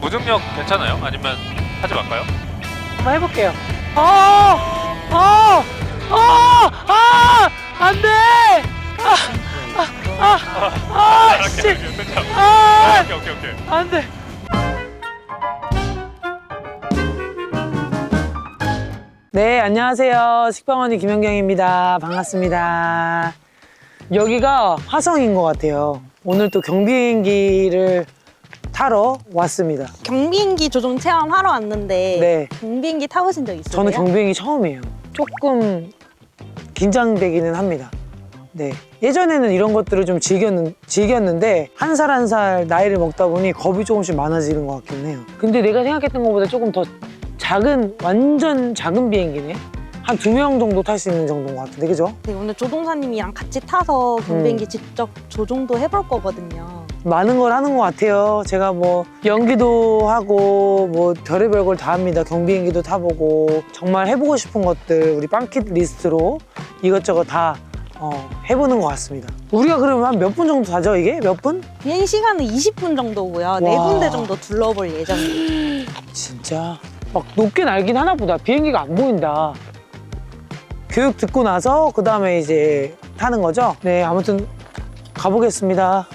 조정력 괜찮아요? 아니면 하지 말까요? 한번 해볼게요. 안 돼! 씨! 오케이. 안 돼! 네, 안녕하세요. 식빵언니 김연경입니다. 반갑습니다. 여기가 화성인 것 같아요. 오늘 또 경비행기를 타러 왔습니다. 경비행기 조종 체험하러 왔는데 네. 경비행기 타보신 적 있으세요? 저는 경비행기 처음이에요. 조금 긴장되기는 합니다. 네. 예전에는 이런 것들을 좀 즐겼는데 한 살 한 살 나이를 먹다 보니 겁이 조금씩 많아지는 것 같긴 해요. 근데 내가 생각했던 것보다 조금 더 작은, 완전 작은 비행기네. 한 2명 정도 탈 수 있는 정도인 것 같은데, 그죠? 네, 오늘 조종사님이랑 같이 타서 경비행기 직접 조종도 해볼 거거든요. 많은 걸 하는 것 같아요. 제가 뭐 연기도 하고 뭐 별의별 걸 다 합니다. 경비행기도 타보고 정말 해보고 싶은 것들 우리 빵킷 리스트로 이것저것 다 해보는 것 같습니다. 우리가 그러면 한 몇 분 정도 타죠, 이게? 몇 분? 비행 시간은 20분 정도고요. 네 군데 정도 둘러볼 예정이에요. 진짜 막 높게 날긴 하나 보다. 비행기가 안 보인다. 교육 듣고 나서 그 다음에 이제 타는 거죠? 네, 아무튼 가보겠습니다.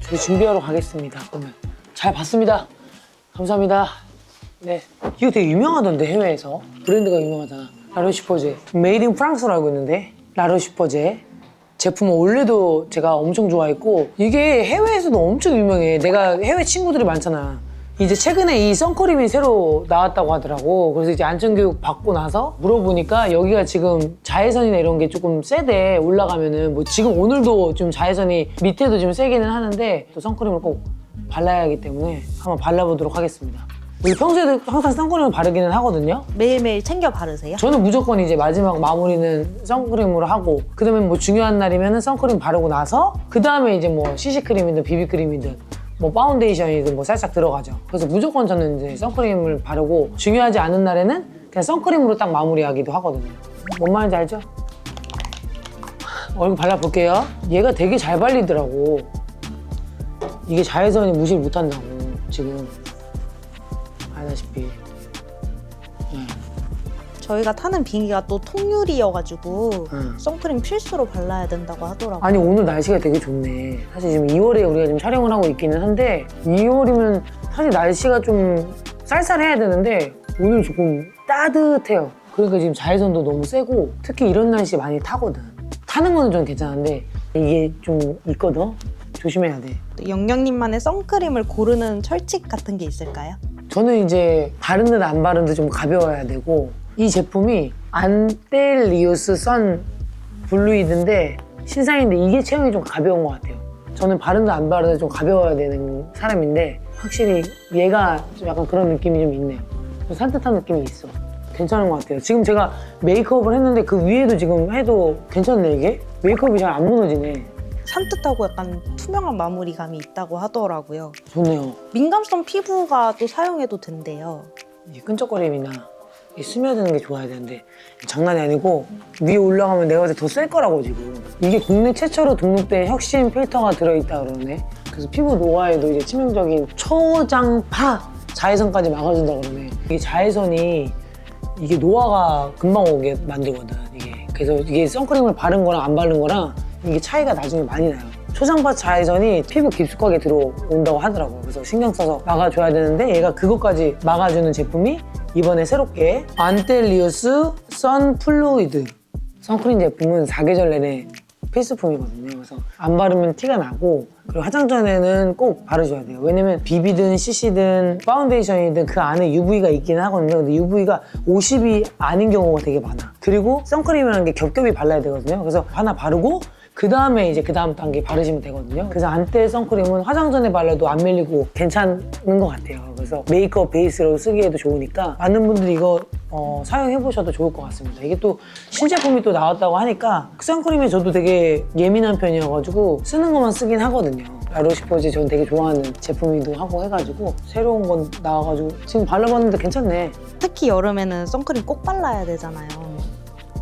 저희 준비하러 가겠습니다. 그러면 잘 봤습니다. 감사합니다. 네, 이거 되게 유명하던데 해외에서 브랜드가 유명하잖아. 라로슈퍼제 메이드 인 프랑스로 알고 있는데 라로슈퍼제 제품은 원래도 제가 엄청 좋아했고 이게 해외에서도 엄청 유명해. 내가 해외 친구들이 많잖아. 이제 최근에 이 선크림이 새로 나왔다고 하더라고. 그래서 이제 안전교육 받고 나서 물어보니까 여기가 지금 자외선이나 이런 게 조금 세대 올라가면은 뭐 지금 오늘도 좀 자외선이 밑에도 좀 세기는 하는데 또 선크림을 꼭 발라야 하기 때문에 한번 발라보도록 하겠습니다. 우리 평소에도 항상 선크림을 바르기는 하거든요. 매일매일 챙겨 바르세요? 저는 무조건 이제 마지막 마무리는 선크림으로 하고 그다음에 뭐 중요한 날이면은 선크림 바르고 나서 그 다음에 이제 뭐 CC크림이든 비비크림이든 뭐 파운데이션이든 뭐 살짝 들어가죠. 그래서 무조건 저는 이제 선크림을 바르고 중요하지 않은 날에는 그냥 선크림으로 딱 마무리하기도 하거든요. 뭔 말인지 알죠? 얼굴 발라볼게요. 얘가 되게 잘 발리더라고. 이게 자외선이 무시를 못한다고 지금 알다시피. 저희가 타는 비행기가 또 통유리여가지고 응. 선크림 필수로 발라야 된다고 하더라고요. 아니 오늘 날씨가 되게 좋네. 사실 지금 2월에 우리가 지금 촬영을 하고 있기는 한데 2월이면 사실 날씨가 좀 쌀쌀해야 되는데 오늘 조금 따뜻해요. 그러니까 지금 자외선도 너무 세고 특히 이런 날씨 많이 타거든. 타는 거는 좀 괜찮은데 이게 좀 있거든. 조심해야 돼. 또 영경님만의 선크림을 고르는 철칙 같은 게 있을까요? 저는 이제 바른 듯 안 바른 듯 좀 가벼워야 되고 이 제품이 안텔리우스 선 블루이드인데 신상인데 이게 체형이 좀 가벼운 것 같아요. 저는 바른 듯 안 바른 듯 좀 가벼워야 되는 사람인데 확실히 얘가 좀 약간 그런 느낌이 좀 있네요. 좀 산뜻한 느낌이 있어. 괜찮은 것 같아요. 지금 제가 메이크업을 했는데 그 위에도 지금 해도 괜찮네 이게? 메이크업이 잘 안 무너지네. 산뜻하고 약간 투명한 마무리감이 있다고 하더라고요. 좋네요. 민감성 피부가 또 사용해도 된대요. 이 끈적거림이나 이 스며드는 게 좋아야 되는데 장난이 아니고 위에 올라가면 내가 봤을 때 더 셀 거라고 지금. 이게 국내 최초로 등록된 혁신 필터가 들어있다 그러네. 그래서 피부 노화에도 이제 치명적인 초장파 자외선까지 막아준다 그러네. 이게 자외선이 이게 노화가 금방 오게 만들거든 이게. 그래서 이게 선크림을 바른 거랑 안 바른 거랑 이게 차이가 나중에 많이 나요. 초장파 자외선이 피부 깊숙하게 들어온다고 하더라고요. 그래서 신경 써서 막아줘야 되는데 얘가 그것까지 막아주는 제품이 이번에 새롭게 안텔리우스 선 플루이드 선크림 제품은 4계절 내내 필수품이거든요. 그래서 안 바르면 티가 나고 그리고 화장 전에는 꼭 바르셔야 돼요. 왜냐면 BB든 CC든 파운데이션이든 그 안에 UV가 있기는 하거든요. 근데 UV가 50이 아닌 경우가 되게 많아. 그리고 선크림이라는 게 겹겹이 발라야 되거든요. 그래서 하나 바르고 그 다음에 이제 그 다음 단계 바르시면 되거든요. 그래서 안텔 선크림은 화장 전에 발라도 안 밀리고 괜찮은 것 같아요. 그래서 메이크업 베이스로 쓰기에도 좋으니까 많은 분들이 이거 사용해보셔도 좋을 것 같습니다. 이게 또 신제품이 또 나왔다고 하니까 선크림에 저도 되게 예민한 편이어가지고 쓰는 것만 쓰긴 하거든요. 라로시포지 전 되게 좋아하는 제품이기도 하고 해가지고 새로운 건 나와가지고 지금 발라봤는데 괜찮네. 특히 여름에는 선크림 꼭 발라야 되잖아요.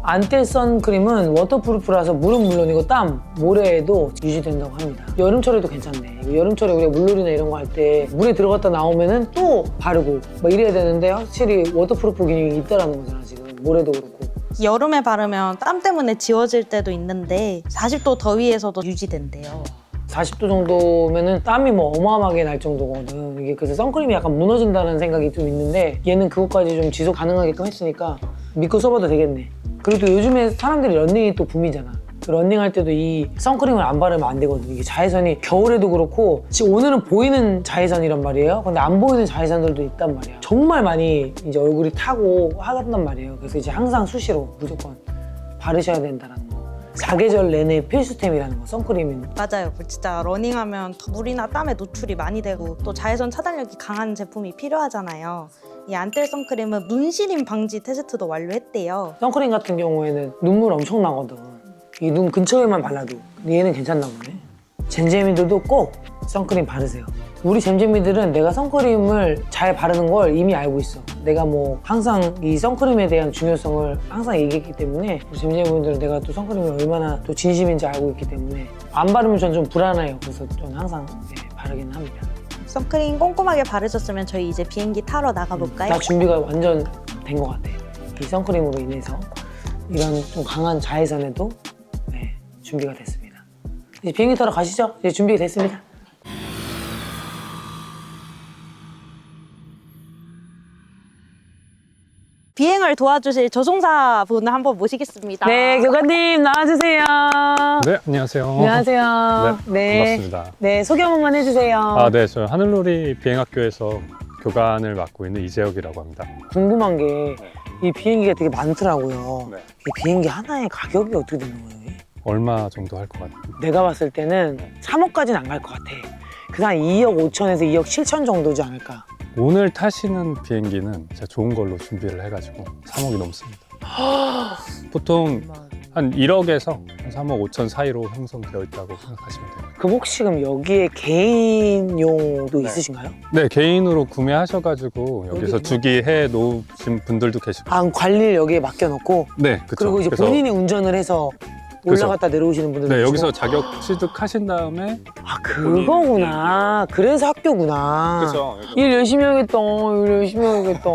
안텔 선크림은 워터프루프라서 물은 물론이고 땀, 모래에도 유지된다고 합니다. 여름철에도 괜찮네. 여름철에 우리가 물놀이나 이런 거 할 때 물에 들어갔다 나오면은 또 바르고 막 이래야 되는데 확실히 워터프루프 기능이 있다라는 거잖아 지금. 모래도 그렇고. 여름에 바르면 땀 때문에 지워질 때도 있는데 40도 더위에서도 유지된대요. 40도 정도면은 땀이 뭐 어마어마하게 날 정도거든. 이게 그래서 선크림이 약간 무너진다는 생각이 좀 있는데 얘는 그것까지 좀 지속 가능하게끔 했으니까 믿고 써봐도 되겠네. 그리고 또 요즘에 사람들이 런닝이 또 붐이잖아. 런닝할 때도 이 선크림을 안 바르면 안 되거든. 이게 자외선이 겨울에도 그렇고 지금 오늘은 보이는 자외선이란 말이에요. 근데 안 보이는 자외선들도 있단 말이야. 정말 많이 이제 얼굴이 타고 하단 말이에요. 그래서 이제 항상 수시로 무조건 바르셔야 된다는 거. 사계절 내내 필수템이라는 거, 선크림은. 맞아요. 진짜 러닝하면 물이나 땀에 노출이 많이 되고 또 자외선 차단력이 강한 제품이 필요하잖아요. 이 안텔 선크림은 눈시림 방지 테스트도 완료했대요. 선크림 같은 경우에는 눈물 엄청 나거든. 이 눈 근처에만 발라도. 근데 얘는 괜찮나 보네. 잼잼이들도 꼭 선크림 바르세요. 우리 잼잼이들은 내가 선크림을 잘 바르는 걸 이미 알고 있어. 내가 뭐 항상 이 선크림에 대한 중요성을 항상 얘기했기 때문에 우리 잼잼이들은 내가 또 선크림이 얼마나 또 진심인지 알고 있기 때문에 안 바르면 전 좀 불안해요. 그래서 저는 항상 바르기는 합니다. 선크림 꼼꼼하게 바르셨으면 저희 이제 비행기 타러 나가볼까요? 나 준비가 완전 된 것 같아. 이 선크림으로 인해서 이런 좀 강한 자외선에도 준비가 됐습니다. 이제 비행기 타러 가시죠. 이제 준비가 됐습니다. 비행을 도와주실 조종사 분을 한번 모시겠습니다. 네, 교관님 나와주세요. 네, 안녕하세요. 안녕하세요. 네, 반갑습니다. 네, 소개 한 번만 해주세요. 네, 저 하늘놀이 비행학교에서 교관을 맡고 있는 이재혁이라고 합니다. 궁금한 게 이 비행기가 되게 많더라고요. 네. 이 비행기 하나의 가격이 어떻게 되는 거예요? 얼마 정도 할 것 같아요? 내가 봤을 때는 3억까지는 안 갈 것 같아. 그래서 한 2억 5천에서 2억 7천 정도지 않을까? 오늘 타시는 비행기는 제가 좋은 걸로 준비를 해가지고 3억이 넘습니다. 보통 한 1억에서 한 3억 5천 사이로 형성되어 있다고 생각하시면 돼요. 그럼 혹시 그럼 여기에 개인용도 있으신가요? 네, 개인으로 구매하셔가지고 여기서 여기 주기해 놓으신 분들도 계시고. 아, 관리를 여기에 맡겨놓고 네, 그쵸. 그리고 이제 그래서 본인이 운전을 해서 그쵸. 올라갔다 내려오시는 분들도 네, 계시고. 여기서 자격 취득하신 다음에 아, 그거구나. 그래서 학교구나. 그죠. 일 열심히 하겠다. 일 열심히 하겠다.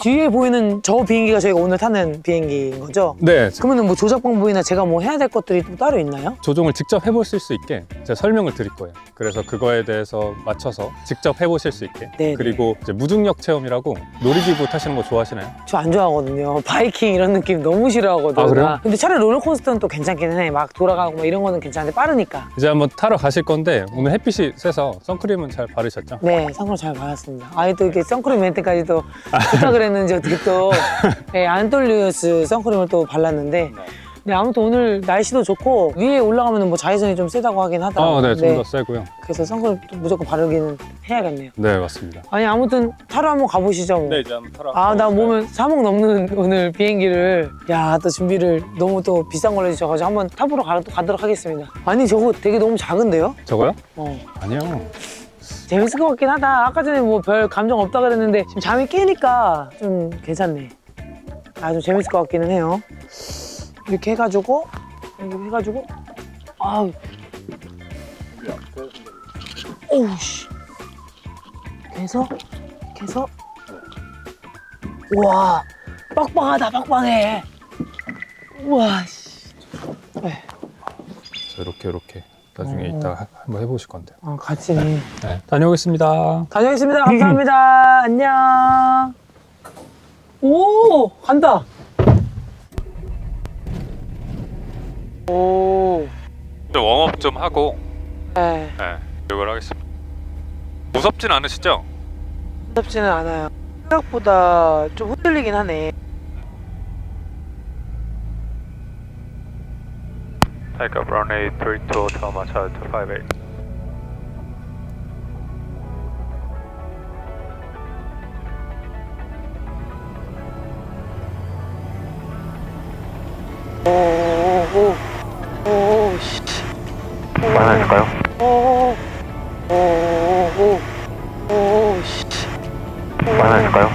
뒤에 보이는 저 비행기가 저희가 오늘 타는 비행기인 거죠? 네, 그러면 뭐 조작 방법이나 제가 뭐 해야 될 것들이 또 따로 있나요? 조종을 직접 해보실 수 있게 제가 설명을 드릴 거예요. 그래서 그거에 대해서 맞춰서 직접 해보실 수 있게. 네네. 그리고 이제 무중력 체험이라고 놀이기구 타시는 거 좋아하시나요? 저 안 좋아하거든요. 바이킹 이런 느낌 너무 싫어하거든. 아, 그래요? 근데 차라리 롤러코스터는 또 괜찮기는 해. 막 돌아가고 막 이런 거는 괜찮은데 빠르니까. 이제 한번 타러 가실 건데 오늘 햇빛이 세서 선크림은 잘 바르셨죠? 네, 선크림 잘 받았습니다. 아니 또 이렇게 선크림 멘트까지 또 부탁을 했는지 어떻게 또 네, 안톨리우스 선크림을 또 발랐는데 네, 아무튼 오늘 날씨도 좋고 위에 올라가면 뭐 자외선이 좀 세다고 하긴 하더라고요. 네, 좀 더 세고요. 그래서 선크림 또 무조건 바르기는 해야겠네요. 네, 맞습니다. 아니 아무튼 타러 한번 가보시죠. 뭐. 이제 한번 타러 아, 나 몸은 3억 넘는 오늘 비행기를 야, 또 준비를 너무 또 비싼 걸로 해주셔가지고 한번 타보러 가도록 하겠습니다. 아니 저거 되게 너무 작은데요? 저거요? 아니요. 아니요. 재밌을 것 같긴 하다. 아까 전에 뭐 별 감정 없다 그랬는데 지금 잠이 깨니까 좀 괜찮네. 아, 좀 재밌을 것 같기는 해요. 이렇게 해가지고 아우 오우씨 계속 우와 빡빡하다 빡빡해. 우와 씨. 그래서 이렇게 나중에 이따가 한번 해보실 건데요. 같이 네, 다녀오겠습니다. 다녀오겠습니다. 감사합니다. 안녕. 오 간다. 오. 좀 웜업 좀 하고 네. 이걸 하겠습니다. 무섭진 않으시죠? 무섭지는 않아요. 생각보다 좀 흔들리긴 하네. Take up runway 32 Thomas Hall 258. 오오오오 씨. 많아질까요? 오 만나실까요?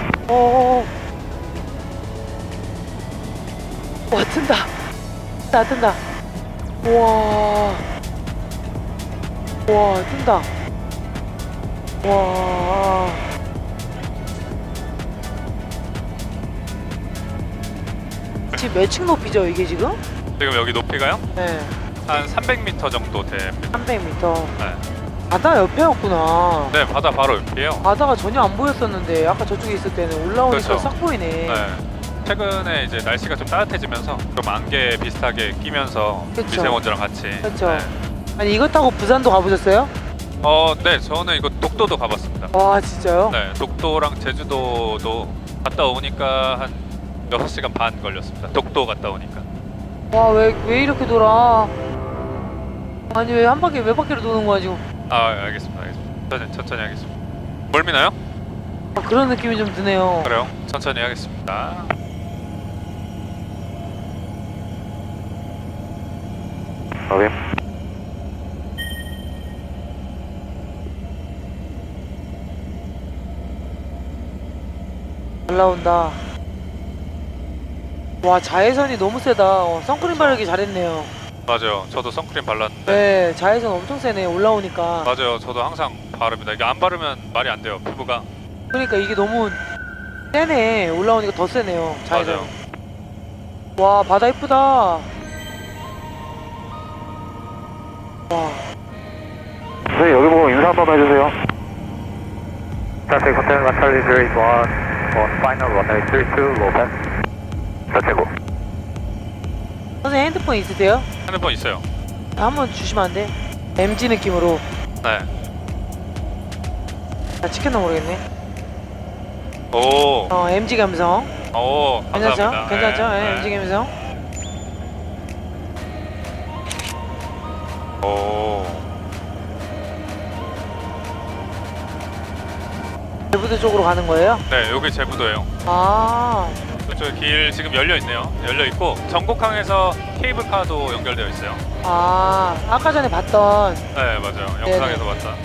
와, 뜬다. 뜬다. 우와. 와, 뜬다. 와. 지금 몇 층 높이죠, 이게 지금? 지금 여기 높이가요? 네. 한 300m 정도 됩니다. 300m. 네. 바다 옆에였구나. 네, 바다 바로 옆이에요. 바다가 전혀 안 보였었는데 아까 저쪽에 있을 때는 올라오니까 그렇죠. 싹 보이네. 네. 최근에 이제 날씨가 좀 따뜻해지면서 좀 안개 비슷하게 끼면서 그쵸. 미세먼지랑 같이. 그렇죠. 네. 아니 이거 타고 부산도 가보셨어요? 네, 저는 이거 독도도 가봤습니다. 와 진짜요? 네, 독도랑 제주도도 갔다 오니까 한 6시간 반 걸렸습니다. 독도 갔다 오니까. 와 왜 이렇게 돌아? 아니 왜 한 바퀴 몇 바퀴로 도는 거야 지금? 알겠습니다. 천천히 하겠습니다. 멀미나요? 아, 그런 느낌이 좀 드네요. 그래요? 천천히 하겠습니다. 확인. 잘 나온다. 와 자외선이 너무 세다. 선크림 바르기 잘했네요. 맞아요. 저도 선크림 발랐는데. 네 자외선 엄청 세네 올라오니까. 맞아요. 저도 항상 바릅니다. 이게 안 바르면 말이 안 돼요. 피부가. 그러니까 이게 너무 세네. 올라오니까 더 세네요 자외선. 맞아요. 와 바다 이쁘다. 와. 네, 여기 보고 인사 한번 해주세요. Traffic Hotel Charlie 01 on final runway 32 low pass. 자체고. 선생님 핸드폰 있으세요? 핸드폰 있어요. 한번 주시면 안 돼? MG 느낌으로. 네. 나 찍혔나 모르겠네. 오. MG 감성. 오. 괜찮죠? 감사합니다. 괜찮죠? 네, 네, MG 감성. 오. 제부도 쪽으로 가는 거예요? 네, 여기 제부도예요. 아, 저 길 지금 열려 있네요. 열려 있고 전곡항에서 케이블카도 연결되어 있어요. 아까 전에 봤던. 네, 맞아요. 영상에서 봤다.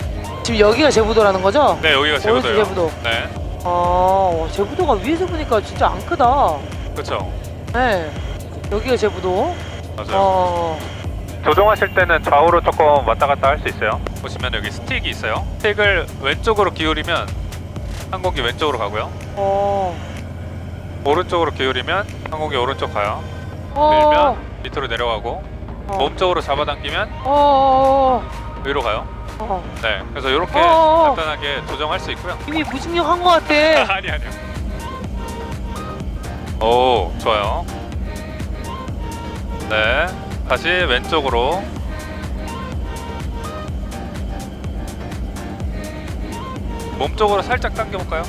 지금 여기가 제부도라는 거죠? 네, 여기가 제부도예요. 오른쪽 제부도. 네, 와, 제부도가 위에서 보니까 진짜 안 크다. 그렇죠. 네, 여기가 제부도. 맞아요. 조종하실 때는 좌우로 조금 왔다 갔다 할 수 있어요. 보시면 여기 스틱이 있어요. 스틱을 왼쪽으로 기울이면 항공기 왼쪽으로 가고요. 오른쪽으로 기울이면 항공기 오른쪽 가요. 밀면 밑으로 내려가고 몸쪽으로 잡아당기면 위로 가요. 네, 그래서 이렇게 간단하게 조정할 수 있고요. 이미 무중력 한 것 같아. 아니요. 오, 좋아요. 네, 다시 왼쪽으로. 몸쪽으로 살짝 당겨볼까요?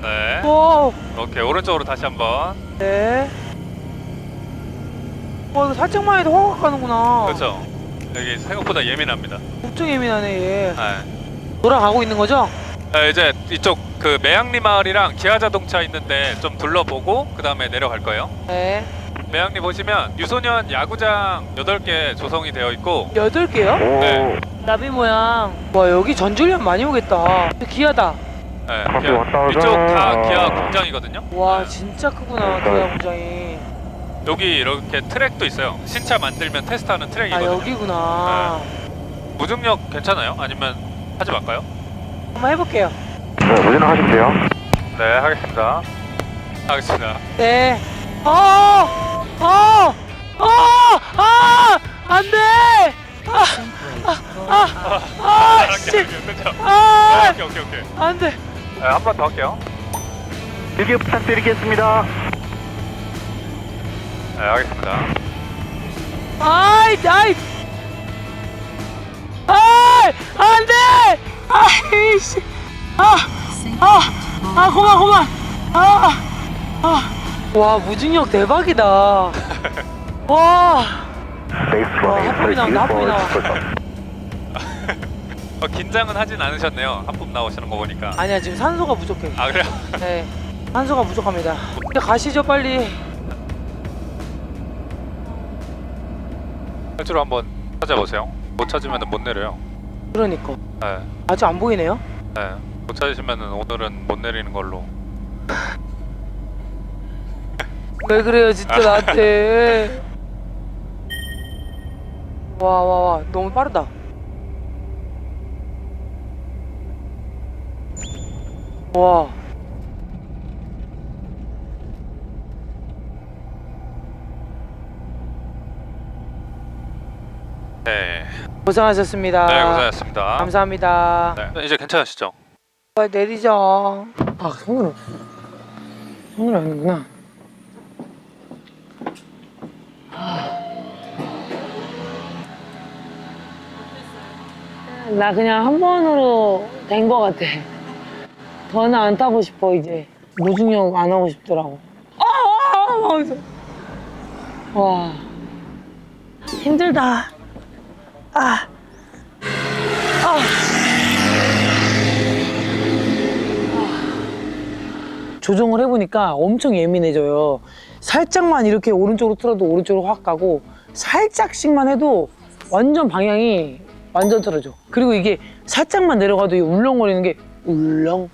네. 오케이, 오른쪽으로 다시 한번. 네. 이거 살짝만 해도 화가 가는구나. 그렇죠. 여기 생각보다 예민합니다. 엄청 예민하네 얘. 네. 돌아가고 있는 거죠? 이제 이쪽 그 매양리 마을이랑 기아자동차 있는데 좀 둘러보고 그 다음에 내려갈 거예요. 네. 매양리 보시면 유소년 야구장 8개 조성이 되어 있고 8개요? 네. 나비 모양. 와 여기 전주련 많이 오겠다. 기아다. 네, 이쪽 다 기아 공장이거든요. 와 네. 진짜 크구나 기아 공장이. 여기 이렇게 트랙도 있어요. 신차 만들면 테스트하는 아 트랙이거든요. 여기구나. 무중력 괜찮아요? 아니면 하지 말까요? 한번 해볼게요. 네, 무중력 하시면 돼요. 네, 하겠습니다. 네. 안 돼! 씨! 오케이. 안 돼! 네, 한 번 더 할게요. 길게 부탁드리겠습니다. 네, 하겠습니다. 안 돼! 아이씨! 그만! 와, 무중력 대박이다. 와, 하품이 나온다. 긴장은 하진 않으셨네요. 하품 나오시는 거 보니까. 아니야, 지금 산소가 부족해. 아, 그래요? 네, 산소가 부족합니다. 이제 가시죠, 빨리. 탈주로 한번 찾아보세요. 못 찾으면 못 내려요. 그러니까. 네. 아직 안 보이네요? 네. 못 찾으시면 오늘은 못 내리는 걸로. 왜 그래요 진짜 나한테. 와 너무 빠르다. 와. 네, 고생하셨습니다. 네 고생하셨습니다. 감사합니다. 네, 이제 괜찮으시죠? 빨리 내리자. 아 손으로 하는구나. 나 그냥 한 번으로 된 거 같아. 더는 안 타고 싶어 이제. 무중력 안 하고 싶더라고. 하면서. 와 힘들다. 조정을 해보니까 엄청 예민해져요. 살짝만 이렇게 오른쪽으로 틀어도 오른쪽으로 확 가고 살짝씩만 해도 완전 방향이 완전 틀어져. 그리고 이게 살짝만 내려가도 이 울렁거리는 게 울렁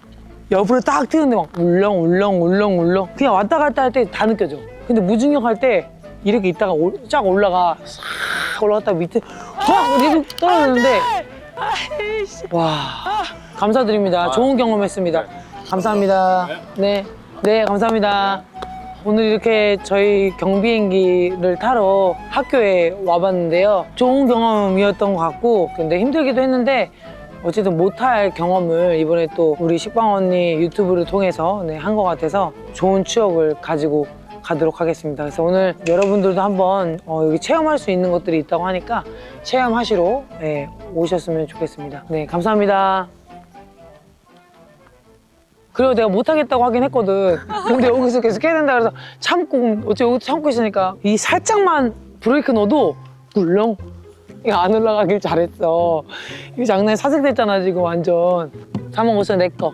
옆으로 딱 튀는데 막 울렁 그냥 왔다 갔다 할 때 다 느껴져. 근데 무중력 할 때 이렇게 있다가 쫙 올라가 싹 올라갔다 밑에 확 이렇게 떨어지는데 와 감사드립니다. 좋은 경험했습니다. 감사합니다. 네 감사합니다. 오늘 이렇게 저희 경비행기를 타러 학교에 와봤는데요. 좋은 경험이었던 것 같고 근데 힘들기도 했는데 어쨌든 못할 경험을 이번에 또 우리 식빵 언니 유튜브를 통해서 한 것 같아서 좋은 추억을 가지고 가도록 하겠습니다. 그래서 오늘 여러분들도 한번 여기 체험할 수 있는 것들이 있다고 하니까 체험하시러 오셨으면 좋겠습니다. 네, 감사합니다. 그리고 내가 못하겠다고 하긴 했거든. 근데 여기서 계속 해야 된다 그래서 참고 어째 여기서 참고 있으니까 이 살짝만 브레이크 넣어도 굴렁 이거 안 올라가길 잘했어. 이 장난이 사색됐잖아 지금 완전. 45,000 내 거.